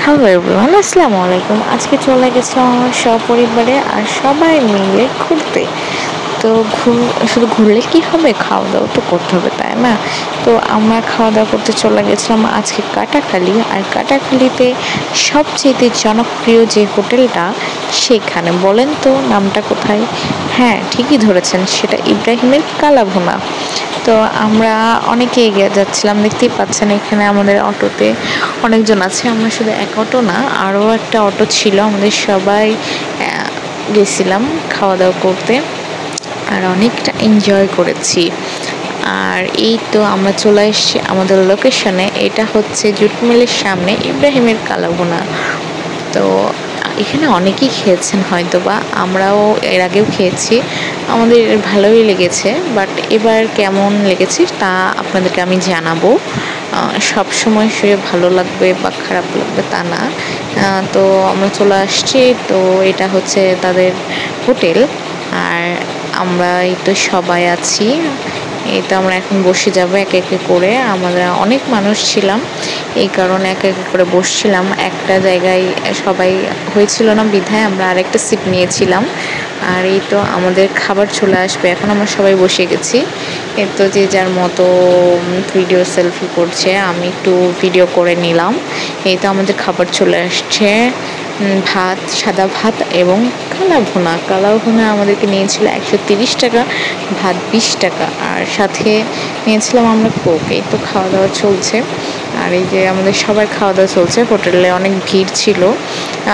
Hello everyone, আসসালামু আলাইকুম। আজকে চলে গেছিলাম আমার সপরিবারে আর সবাই মিলে ঘুরতে। তো শুধু ঘুরলে কি হবে, খাওয়া দাওয়া তো করতে হবে, তাই না? তো আমরা খাওয়া দাওয়া করতে চলে গেছিলাম আজকে কাটাখালী। আর কাটাখালীতে সবচেয়ে জনপ্রিয় যে হোটেলটা, সেখানে বলেন তো নামটা কোথায়? হ্যাঁ, ঠিকই ধরেছেন, সেটা ইব্রাহিমের কালাভুনা। তো আমরা অনেকে এগিয়ে যাচ্ছিলাম, দেখতেই পাচ্ছেন এখানে আমাদের অটোতে অনেকজন আছে। আমরা শুধু এক অটো না, আরও একটা অটো ছিল, আমাদের সবাই গেছিলাম খাওয়া দাওয়া করতে আর অনেকটা এনজয় করেছি। আর এই তো আমরা চলে এসেছি আমাদের লোকেশনে। এটা হচ্ছে জুট মিলের সামনে ইব্রাহিমের কালাভুনা। তো এখানে অনেকেই খেয়েছেন হয়তো, বা আমরাও এর আগেও খেয়েছি, আমাদের ভালোই লেগেছে। বাট এবার কেমন লেগেছে তা আপনাদেরকে আমি জানাবো। সব সময় শুয়ে ভালো লাগবে বা খারাপ লাগবে তা না। তো আমরা চলে আসছি, তো এটা হচ্ছে তাদের হোটেল। আর আমরা এই তো সবাই আছি, এই তো আমরা এখন বসে যাবো এক এক করে। আমরা অনেক মানুষ ছিলাম, এই কারণে এক এক করে বসছিলাম। একটা জায়গায় সবাই হয়েছিল না, বিধায় আমরা আরেকটা সিট নিয়েছিলাম। আর এই তো আমাদের খাবার চলে আসবে, এখন আমরা সবাই বসে গেছি। এই তো যে যার মতো ভিডিও সেলফি করছে, আমি একটু ভিডিও করে নিলাম। এই তো আমাদের খাবার চলে আসছে, ভাত, সাদা ভাত এবং কালাভুনা আমাদেরকে নিয়েছিল 130 টাকা, ভাত 20 টাকা, আর সাথে নিয়েছিলাম আমরা কোক। এই তো খাওয়া দাওয়া চলছে। আর এই যে আমাদের সবার খাওয়া দাওয়া চলছে, হোটেলে অনেক ভিড় ছিল।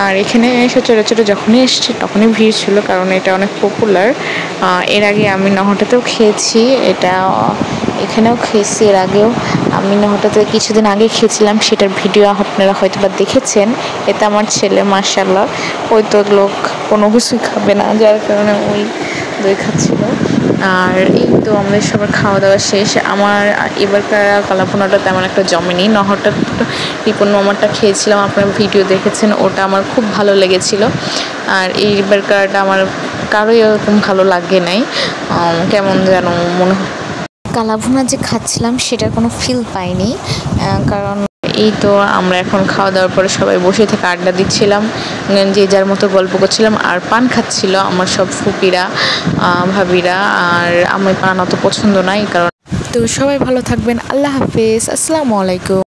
আর এখানে সচরাচর যখনই এসেছি তখনই ভিড় ছিল, কারণ এটা অনেক পপুলার। এর আগে আমি নহটাতেও খেয়েছি, এখানেও খেয়েছি। এর আগেও আমি নহটাতে কিছুদিন আগে খেয়েছিলাম, সেটার ভিডিও আপনারা হয়তো বা দেখেছেন। এতে আমার ছেলে মাশাআল্লাহ, ওই তো লোক কোনো কিছুই খাবে না, যার কারণে ওই দই খাচ্ছিল। আর এই তো আমাদের সবার খাওয়া দাওয়া শেষ। আমার এবারকার কালাভুনাটা তেমন একটা জমেনি, নহরটা রিপন মামারটা খেয়েছিলাম, আপনারা ভিডিও দেখেছেন, ওটা আমার খুব ভালো লেগেছিল। আর এইবারকারটা আমার কারোই এরকম ভালো লাগে নাই, কেমন যেন মনে হয়। কালাভুনা যে খাচ্ছিলাম সেটার কোনো ফিল পাইনি, কারণ এই তো আমরা এখন খাওয়া দাওয়ার পরে সবাই বসে থেকে আড্ডা দিচ্ছিলাম, যে যার মতো গল্প করছিলাম। আর পান খাচ্ছিল আমার সব ফুপিরা, ভাবিরা। আর আমার পান অত পছন্দ নাই, কারণ তো সবাই ভালো থাকবেন। আল্লাহ হাফেজ, আসসালামু আলাইকুম।